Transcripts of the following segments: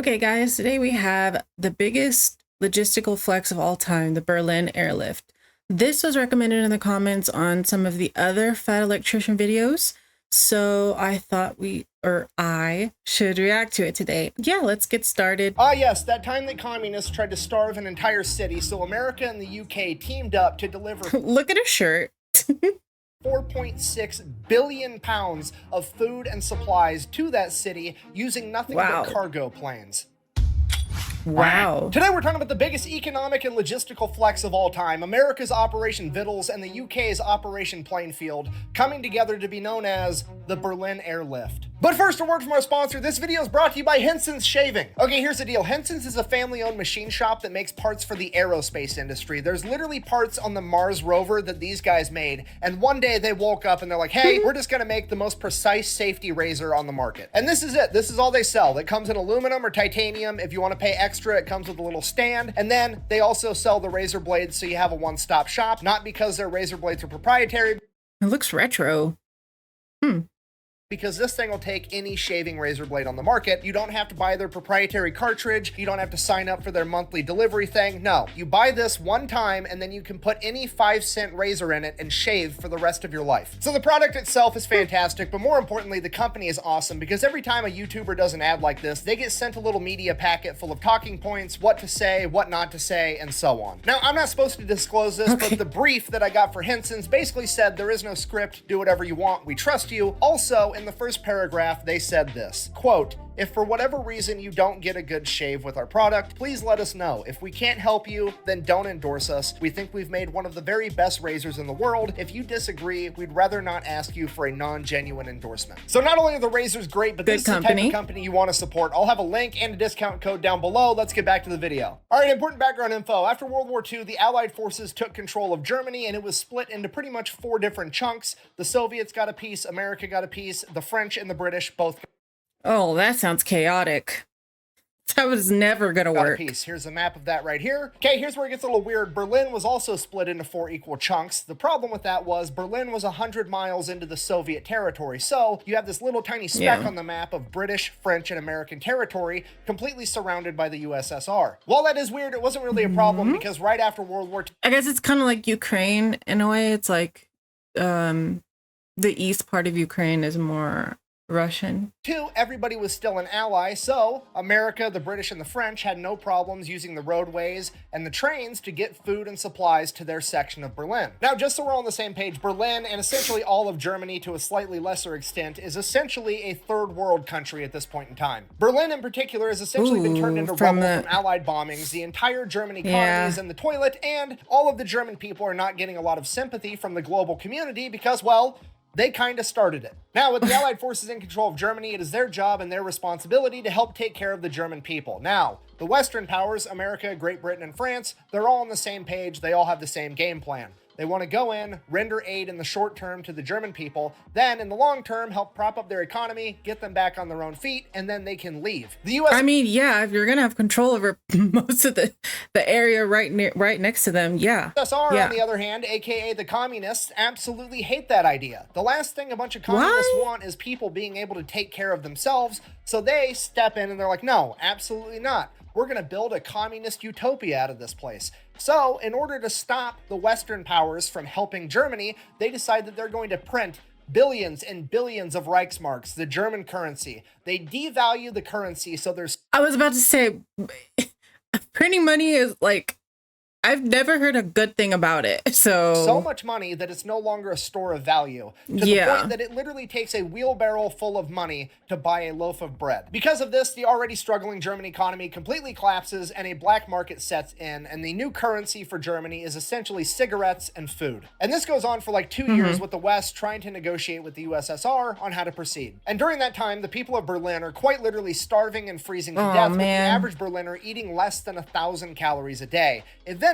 Okay, guys, today we have the biggest logistical flex of all time, the Berlin Airlift. This was recommended in the comments on some of the other fat electrician videos, so I thought I should react to it today. Yeah, let's get started. Ah yes, that time the communists tried to starve an entire city, so America and the UK teamed up to deliver Look at his shirt. 4.6 billion pounds of food and supplies to that city using nothing Wow. but cargo planes. Wow. Today we're talking about the biggest economic and logistical flex of all time, America's Operation Vittles and the UK's Operation Plainfield, coming together to be known as the Berlin Airlift. But first, a word from our sponsor. This video is brought to you by Henson's Shaving. Okay, here's the deal. Henson's is a family-owned machine shop that makes parts for the aerospace industry. There's literally parts on the Mars rover that these guys made, and one day they woke up and they're like, hey, we're just gonna make the most precise safety razor on the market. And this is it. This is all they sell. It comes in aluminum or titanium. If you want to pay extra, it comes with a little stand. And then they also sell the razor blades, so you have a one-stop shop, not because their razor blades are proprietary. It looks retro. Because this thing will take any shaving razor blade on the market. You don't have to buy their proprietary cartridge. You don't have to sign up for their monthly delivery thing. No, you buy this one time and then you can put any 5-cent razor in it and shave for the rest of your life. So the product itself is fantastic, but more importantly, the company is awesome because every time a YouTuber does an ad like this, they get sent a little media packet full of talking points, what to say, what not to say, and so on. Now, I'm not supposed to disclose this, but the brief that I got for Henson's basically said there is no script, do whatever you want, we trust you. Also, in the first paragraph, they said this, quote, if for whatever reason you don't get a good shave with our product, please let us know. If we can't help you, then don't endorse us. We think we've made one of the very best razors in the world. If you disagree, we'd rather not ask you for a non-genuine endorsement. So not only are the razors great, but this is the type of company you want to support. I'll have a link and a discount code down below. Let's get back to the video. All right, important background info. After World War II, the Allied forces took control of Germany and it was split into pretty much 4 different chunks. The Soviets got a piece, America got a piece, the French and the British both got. Oh, that sounds chaotic. That was never gonna work. Here's a map of that right here. Okay, here's where it gets a little weird. Berlin was also split into 4 equal chunks. The problem with that was Berlin was 100 miles into the Soviet territory. So you have this little tiny speck on the map of British, French, and American territory completely surrounded by the USSR. While that is weird, it wasn't really a problem because right after World War II, I guess it's kind of like Ukraine in a way. It's like the east part of Ukraine is more Russian. Everybody was still an ally, so America, the British, and the French had no problems using the roadways and the trains to get food and supplies to their section of Berlin. Now, just so we're all on the same page, Berlin, and essentially all of Germany to a slightly lesser extent, is essentially a third world country at this point in time. Berlin, in particular, has essentially been turned into rubble from Allied bombings. The entire German economy is in the toilet, and all of the German people are not getting a lot of sympathy from the global community because, well, they kind of started it. Now, with the Allied forces in control of Germany, it is their job and their responsibility to help take care of the German people. Now, the Western powers, America, Great Britain, and France, they're all on the same page. They all have the same game plan. They want to go in, render aid in the short term to the German people, then in the long term, help prop up their economy, get them back on their own feet, and then they can leave. The U.S. I mean, yeah, if you're going to have control over most of the area right next to them, yeah. USSR, on the other hand, aka the communists, absolutely hate that idea. The last thing a bunch of communists want is people being able to take care of themselves, so they step in and they're like, no, absolutely not. We're going to build a communist utopia out of this place. So, in order to stop the Western powers from helping Germany, they decide that they're going to print billions and billions of Reichsmarks, the German currency. They devalue the currency, so there's... I was about to say, printing money is like... I've never heard a good thing about it. So much money that it's no longer a store of value, to the point that it literally takes a wheelbarrow full of money to buy a loaf of bread. Because of this, the already struggling German economy completely collapses and a black market sets in, and the new currency for Germany is essentially cigarettes and food. And this goes on for like 2 years with the West trying to negotiate with the USSR on how to proceed. And during that time, the people of Berlin are quite literally starving and freezing to death, with the average Berliner eating less than 1,000 calories a day. Eventually,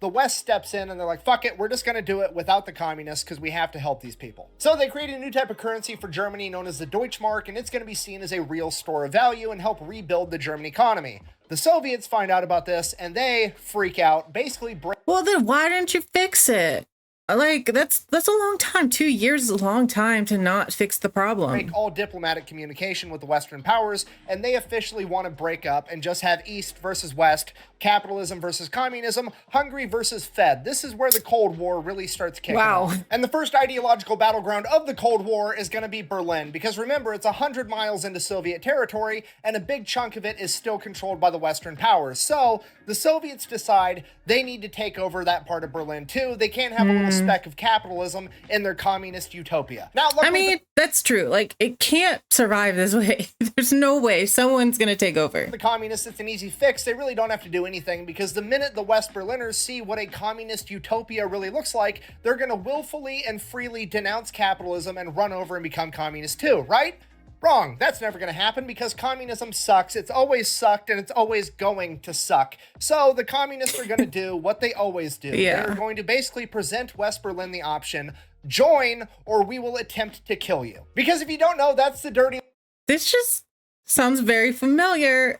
the West steps in and they're like, fuck it, we're just going to do it without the communists because we have to help these people. So they created a new type of currency for Germany known as the Deutschmark, and it's going to be seen as a real store of value and help rebuild the German economy. The Soviets find out about this and they freak out, basically break... Well, then why didn't you fix it? Like, that's a long time. 2 years is a long time to not fix the problem. Break all diplomatic communication with the Western powers, and they officially want to break up and just have East versus West, capitalism versus communism, Hungary versus Fed. This is where the Cold War really starts kicking off. And the first ideological battleground of the Cold War is going to be Berlin, because remember, it's 100 miles into Soviet territory, and a big chunk of it is still controlled by the Western powers. So the Soviets decide they need to take over that part of Berlin too. They can't have a little speck of capitalism in their communist utopia. Now, I mean, that's true. Like, it can't survive this way. There's no way someone's going to take over. The communists, it's an easy fix. They really don't have to do anything, because the minute the West Berliners see what a communist utopia really looks like, they're going to willfully and freely denounce capitalism and run over and become communists too, right? Wrong. That's never going to happen, because communism sucks. It's always sucked, and it's always going to suck. So the communists are going to do what they always do. They're going to basically present West Berlin the option: join, or we will attempt to kill you. Because if you don't know, that's the dirty... This just sounds very familiar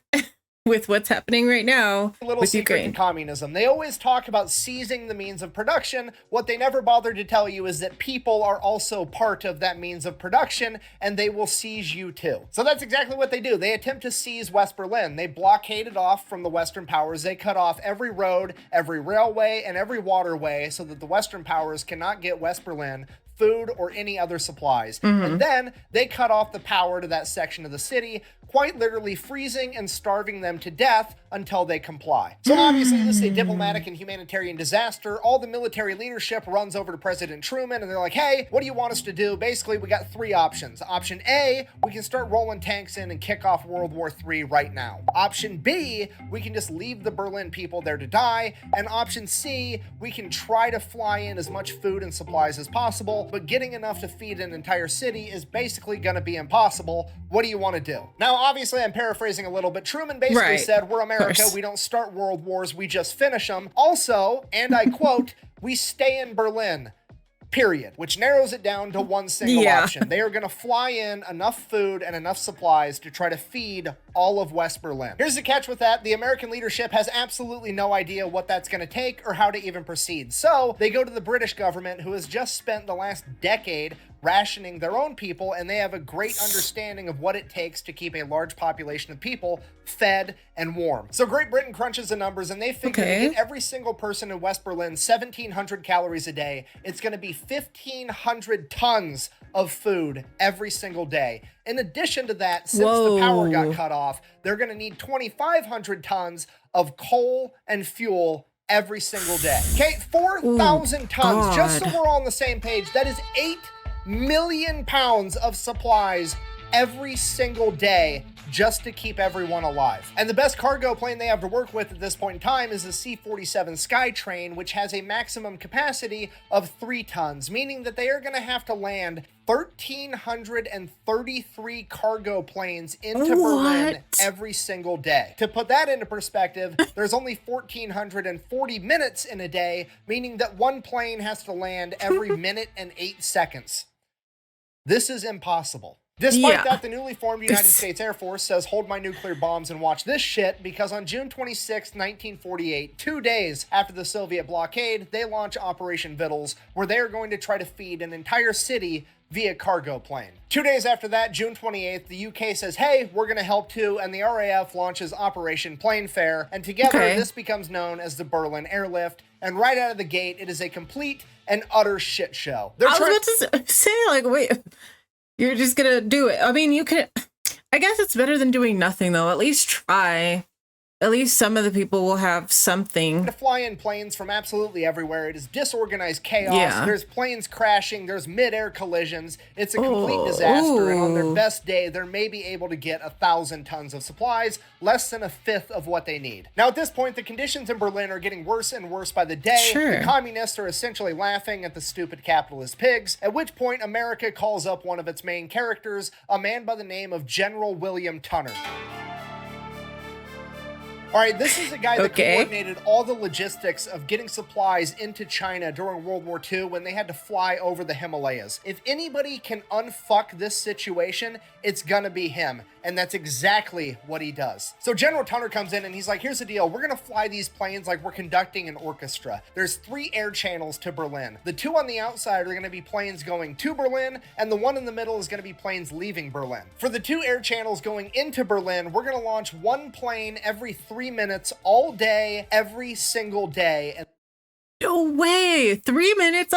with what's happening right now with Ukraine. In communism. They always talk about seizing the means of production. What they never bother to tell you is that people are also part of that means of production, and they will seize you too. So that's exactly what they do. They attempt to seize West Berlin. They blockade it off from the Western powers. They cut off every road, every railway, and every waterway so that the Western powers cannot get West Berlin food or any other supplies. And then they cut off the power to that section of the city, quite literally freezing and starving them to death until they comply. So obviously this is a diplomatic and humanitarian disaster. All the military leadership runs over to President Truman and they're like, hey, what do you want us to do? Basically, we got three options. Option A, we can start rolling tanks in and kick off World War III right now. Option B, we can just leave the Berlin people there to die. And option C, we can try to fly in as much food and supplies as possible, but getting enough to feed an entire city is basically going to be impossible. What do you want to do? Now, obviously, I'm paraphrasing a little, but Truman basically said, we're America, we don't start world wars, we just finish them. Also, and I quote, we stay in Berlin. Period, which narrows it down to one single option. They are going to fly in enough food and enough supplies to try to feed all of West Berlin. Here's the catch with that. The American leadership has absolutely no idea what that's going to take or how to even proceed. So they go to the British government, who has just spent the last decade rationing their own people, and they have a great understanding of what it takes to keep a large population of people fed and warm. So Great Britain crunches the numbers, and they figure to get every single person in West Berlin 1,700 calories a day, it's going to be 1,500 tons of food every single day. In addition to that, since the power got cut off, they're going to need 2,500 tons of coal and fuel every single day. Okay, 4,000 tons. Just so we're all on the same page, that is 8 million pounds of supplies every single day just to keep everyone alive. And the best cargo plane they have to work with at this point in time is the C-47 Skytrain, which has a maximum capacity of 3 tons, meaning that they are going to have to land 1,333 cargo planes into Berlin every single day. To put that into perspective, there's only 1,440 minutes in a day, meaning that one plane has to land every minute and 8 seconds. This is impossible. Despite that, the newly formed United States Air Force says, hold my nuclear bombs and watch this shit, because on June 26, 1948, 2 days after the Soviet blockade, they launch Operation Vittles, where they are going to try to feed an entire city via cargo plane. 2 days after that, June 28th, the UK says, hey, we're going to help too, and the RAF launches Operation Plainfare, and together this becomes known as the Berlin Airlift, and right out of the gate, it is a complete and utter shit show. I was about to say, like, wait, you're just going to do it. I mean, you could, I guess it's better than doing nothing, though. At least try. At least some of the people will have something. To fly in planes from absolutely everywhere. It is disorganized chaos. There's planes crashing. There's mid-air collisions. It's a complete disaster. And on their best day, they're maybe able to get 1,000 tons of supplies, less than a fifth of what they need. Now, at this point, the conditions in Berlin are getting worse and worse by the day. The communists are essentially laughing at the stupid capitalist pigs, at which point America calls up one of its main characters, a man by the name of General William Tunner. All right, this is a guy that Okay. coordinated all the logistics of getting supplies into China during World War II when they had to fly over the Himalayas. If anybody can unfuck this situation, it's gonna be him. And that's exactly what he does. So General Tunner comes in and he's like, here's the deal. We're gonna fly these planes like we're conducting an orchestra. There's 3 air channels to Berlin. The 2 on the outside are gonna be planes going to Berlin, and the 1 in the middle is gonna be planes leaving Berlin. For the 2 air channels going into Berlin, we're gonna launch 1 plane every 3 minutes all day, every single day. And No way. 3 minutes.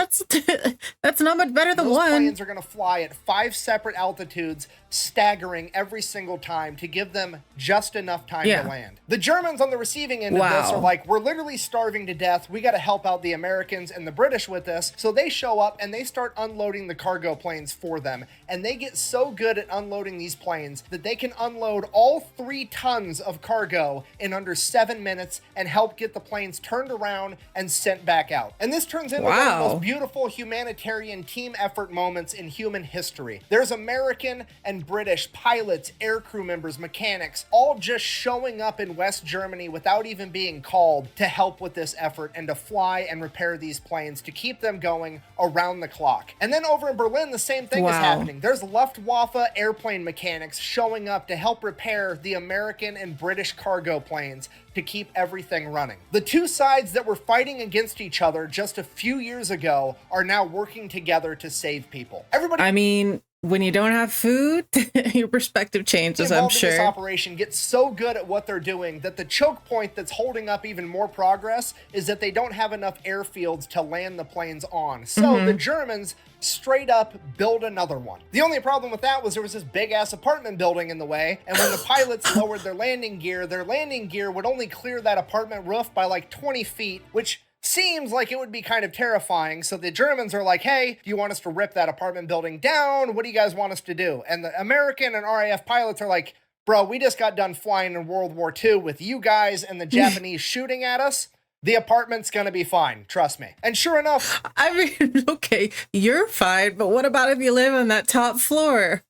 That's not much better than those 1. planes are going to fly at 5 separate altitudes, staggering every single time to give them just enough time to land. The Germans on the receiving end of this are like, we're literally starving to death. We got to help out the Americans and the British with this. So they show up and they start unloading the cargo planes for them. And they get so good at unloading these planes that they can unload all 3 tons of cargo in under 7 minutes and help get the planes turned around and sent back out. And this turns into one of the most beautiful humanitarian team effort moments in human history. There's American and British pilots, aircrew members, mechanics, all just showing up in West Germany without even being called to help with this effort and to fly and repair these planes to keep them going around the clock. And then over in Berlin, the same thing is happening. There's Luftwaffe airplane mechanics showing up to help repair the American and British cargo planes to keep everything running. The 2 sides that were fighting against each other just a few years ago are now working together to save people. Everybody, I mean, when you don't have food, your perspective changes, I'm sure. This operation gets so good at what they're doing that the choke point that's holding up even more progress is that they don't have enough airfields to land the planes on. So the Germans straight up build another one. The only problem with that was there was this big ass apartment building in the way, and when the pilots lowered their landing gear would only clear that apartment roof by like 20 feet, which seems like it would be kind of terrifying. So the Germans are like, hey, do you want us to rip that apartment building down? What do you guys want us to do? And the American and RAF pilots are like, bro, we just got done flying in World War II with you guys and the Japanese shooting at us. The apartment's gonna be fine, trust me. And sure enough, I mean, okay, you're fine, but what about if you live on that top floor?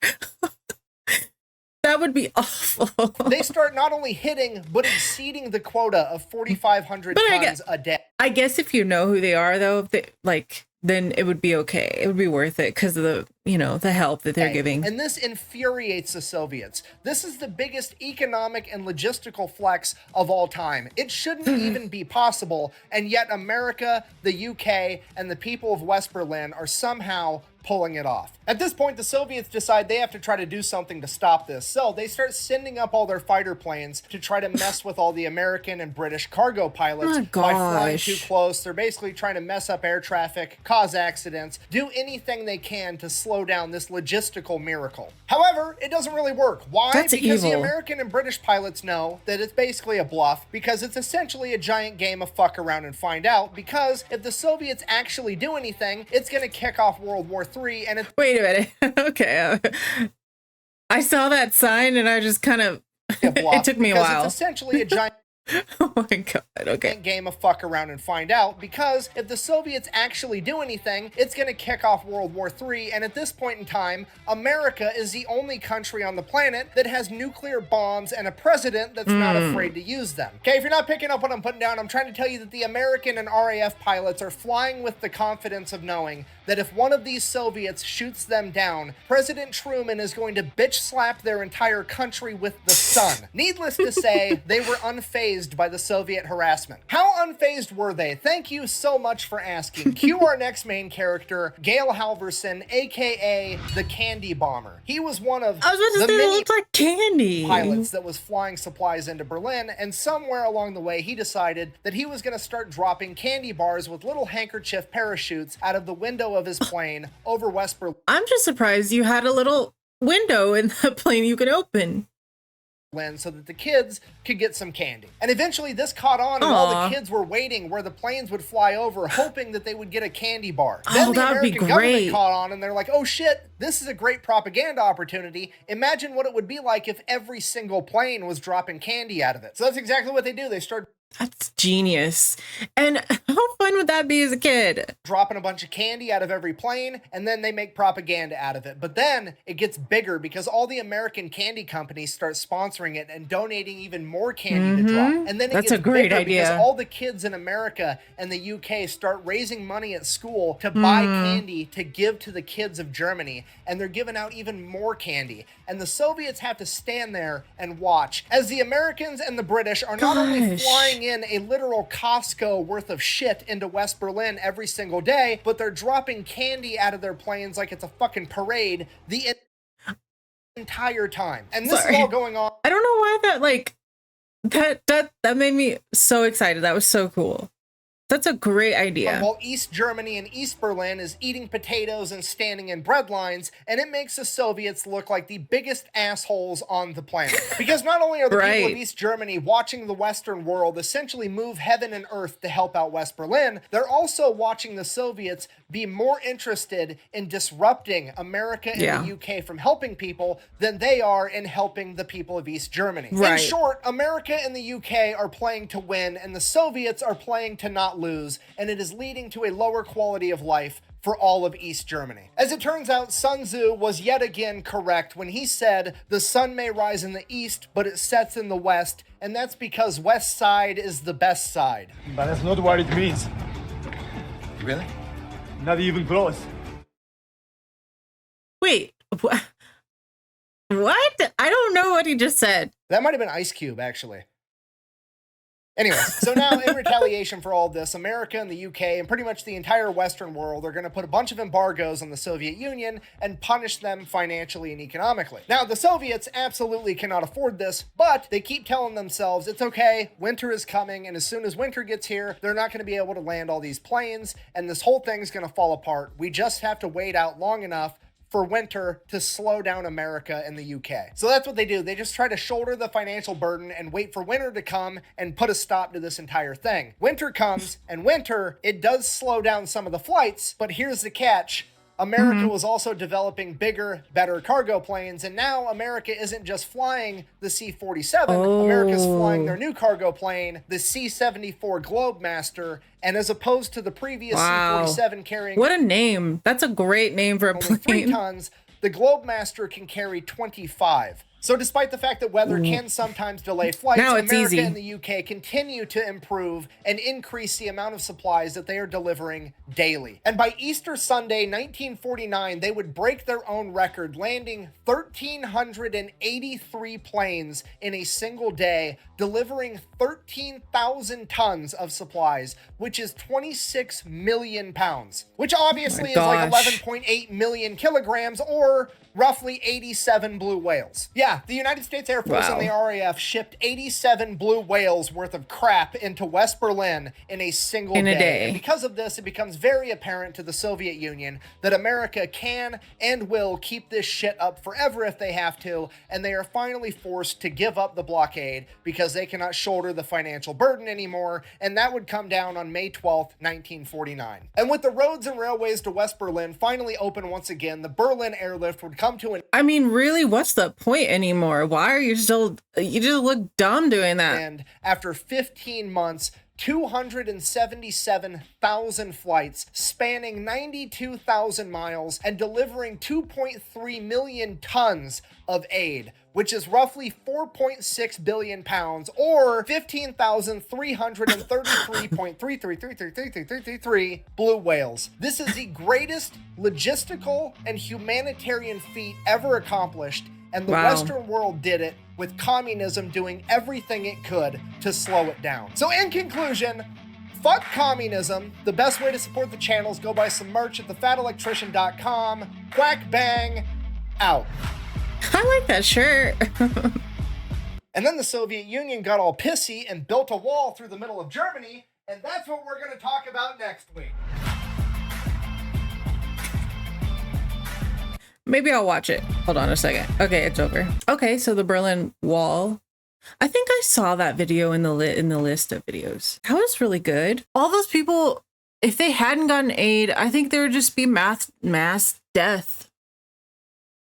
That would be awful. They start not only hitting, but exceeding the quota of 4,500 tons a day. I guess if you know who they are, though, then it would be okay. It would be worth it because of the, the help that they're giving. And this infuriates the Soviets. This is the biggest economic and logistical flex of all time. It shouldn't even be possible, and yet America, the UK, and the people of West Berlin are somehow pulling it off. At this point, the Soviets decide they have to try to do something to stop this, so they start sending up all their fighter planes to try to mess with all the American and British cargo pilots by flying too close. They're basically trying to mess up air traffic, cause accidents, do anything they can to slow down this logistical miracle. However, it doesn't really work. Why? Because the American and British pilots know that it's basically a bluff, because it's essentially a giant game of fuck around and find out, because if the Soviets actually do anything, it's going to kick off World War III, and it's... Wait a minute. Okay. I saw that sign and I just kind of... It took me a while. It's essentially a giant... Oh my god, okay. Game of fuck around and find out, because if the Soviets actually do anything, it's going to kick off World War III, and at this point in time, America is the only country on the planet that has nuclear bombs and a president that's not afraid to use them. Okay, if you're not picking up what I'm putting down, I'm trying to tell you that the American and RAF pilots are flying with the confidence of knowing that if one of these Soviets shoots them down, President Truman is going to bitch slap their entire country with the sun. Needless to say, they were unfazed by the Soviet harassment. How unfazed were they? Thank you so much for asking. Cue our next main character, Gail Halvorson, aka the Candy Bomber. He was one of the many like candy pilots that was flying supplies into Berlin, and somewhere along the way he decided that he was going to start dropping candy bars with little handkerchief parachutes out of the window of his plane over West Berlin. I'm just surprised you had a little window in the plane you could open. So that the kids could get some candy. And eventually this caught on, and all the kids were waiting where the planes would fly over, hoping that they would get a candy bar. Then the American government caught on, and they're like, oh shit, this is a great propaganda opportunity. Imagine what it would be like if every single plane was dropping candy out of it. So that's exactly what they do. They start... That's genius. And how fun would that be as a kid? Dropping a bunch of candy out of every plane, and then they make propaganda out of it. But then it gets bigger because all the American candy companies start sponsoring it and donating even more candy to drop. And then it That's gets a great bigger idea. because all the kids in America and the UK start raising money at school to buy candy to give to the kids of Germany, and they're giving out even more candy. And the Soviets have to stand there and watch as the Americans and the British are not only flying in a literal Costco worth of shit into West Berlin every single day, but they're dropping candy out of their planes like it's a fucking parade the entire time. And this is all going on. I don't know why that, like, that made me so excited. That was so cool. That's a great idea. While East Germany and East Berlin is eating potatoes and standing in bread lines, and it makes the Soviets look like the biggest assholes on the planet. Because not only are the people of East Germany watching the Western world essentially move heaven and earth to help out West Berlin, they're also watching the Soviets be more interested in disrupting America and the UK from helping people than they are in helping the people of East Germany. In short, America and the UK are playing to win, and the Soviets are playing to not lose, and it is leading to a lower quality of life for all of East Germany. As it turns out, Sun Tzu was yet again correct when he said, the sun may rise in the east, but it sets in the west, and that's because west side is the best side. But that's not what it means. Really? Not even close. Wait, what? I don't know what he just said. That might have been Ice Cube, actually. Anyways, so now in retaliation for all of this, America and the UK and pretty much the entire Western world are going to put a bunch of embargoes on the Soviet Union and punish them financially and economically. Now, the Soviets absolutely cannot afford this, but they keep telling themselves it's okay, winter is coming, and as soon as winter gets here, they're not going to be able to land all these planes, and this whole thing's going to fall apart. We just have to wait out long enough for winter to slow down America and the UK. So that's what they do. They just try to shoulder the financial burden and wait for winter to come and put a stop to this entire thing. Winter comes, and winter, it does slow down some of the flights, but here's the catch. America was also developing bigger, better cargo planes, and now America isn't just flying the C-47, America's flying their new cargo plane, the C-74 Globemaster, and as opposed to the previous C-47 carrying... What a name. That's a great name for a plane. 3 tons, the Globemaster can carry 25. So despite the fact that weather can sometimes delay flights, America and the UK continue to improve and increase the amount of supplies that they are delivering daily. And by Easter Sunday, 1949, they would break their own record, landing 1,383 planes in a single day, delivering 13,000 tons of supplies, which is 26 million pounds, which obviously is like 11.8 million kilograms, or roughly 87 blue whales. Yeah, the United States Air Force and the RAF shipped 87 blue whales worth of crap into West Berlin in a single day. And because of this, it becomes very apparent to the Soviet Union that America can and will keep this shit up forever if they have to, and they are finally forced to give up the blockade because they cannot shoulder the financial burden anymore, and that would come down on May 12th, 1949. And with the roads and railways to West Berlin finally open once again, the Berlin Airlift would come to an... I mean, really, what's the point anymore? Why are you still... You just look dumb doing that. And after 15 months, 277,000 flights spanning 92,000 miles and delivering 2.3 million tons of aid, which is roughly 4.6 billion pounds, or 15,333.333333333 blue whales. This is the greatest logistical and humanitarian feat ever accomplished, and the Western world did it with communism doing everything it could to slow it down. So in conclusion, fuck communism. The best way to support the channel is go buy some merch at thefatelectrician.com. Quack bang, out. I like that shirt. And then the Soviet Union got all pissy and built a wall through the middle of Germany, and that's what we're going to talk about next week. Maybe I'll watch it. Hold on a second. Okay, it's over. Okay, so the Berlin Wall. I think I saw that video in the list of videos. That was really good. All those people, if they hadn't gotten aid, I think there would just be mass death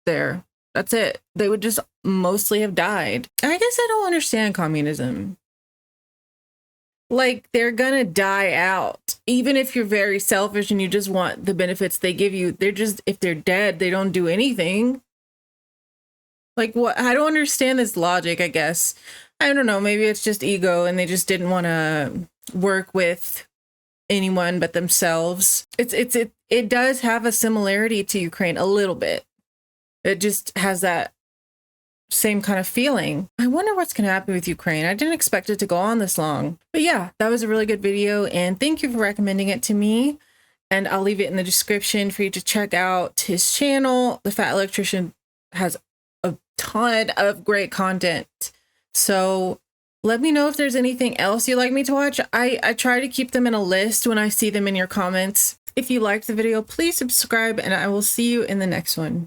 there. That's it. They would just mostly have died. I guess I don't understand communism. Like, they're gonna die out. even if you're very selfish and you just want the benefits they give you, they're just, if they're dead, they don't do anything. Like, what? I don't understand this logic, I guess. I don't know. Maybe it's just ego and they just didn't want to work with anyone but themselves. It does have a similarity to Ukraine a little bit. It just has that same kind of feeling. I wonder what's going to happen with Ukraine. I didn't expect it to go on this long. But yeah, that was a really good video, and thank you for recommending it to me. And I'll leave it in the description for you to check out his channel. The Fat Electrician has a ton of great content. So let me know if there's anything else you'd like me to watch. I try to keep them in a list when I see them in your comments. If you liked the video, please subscribe, and I will see you in the next one.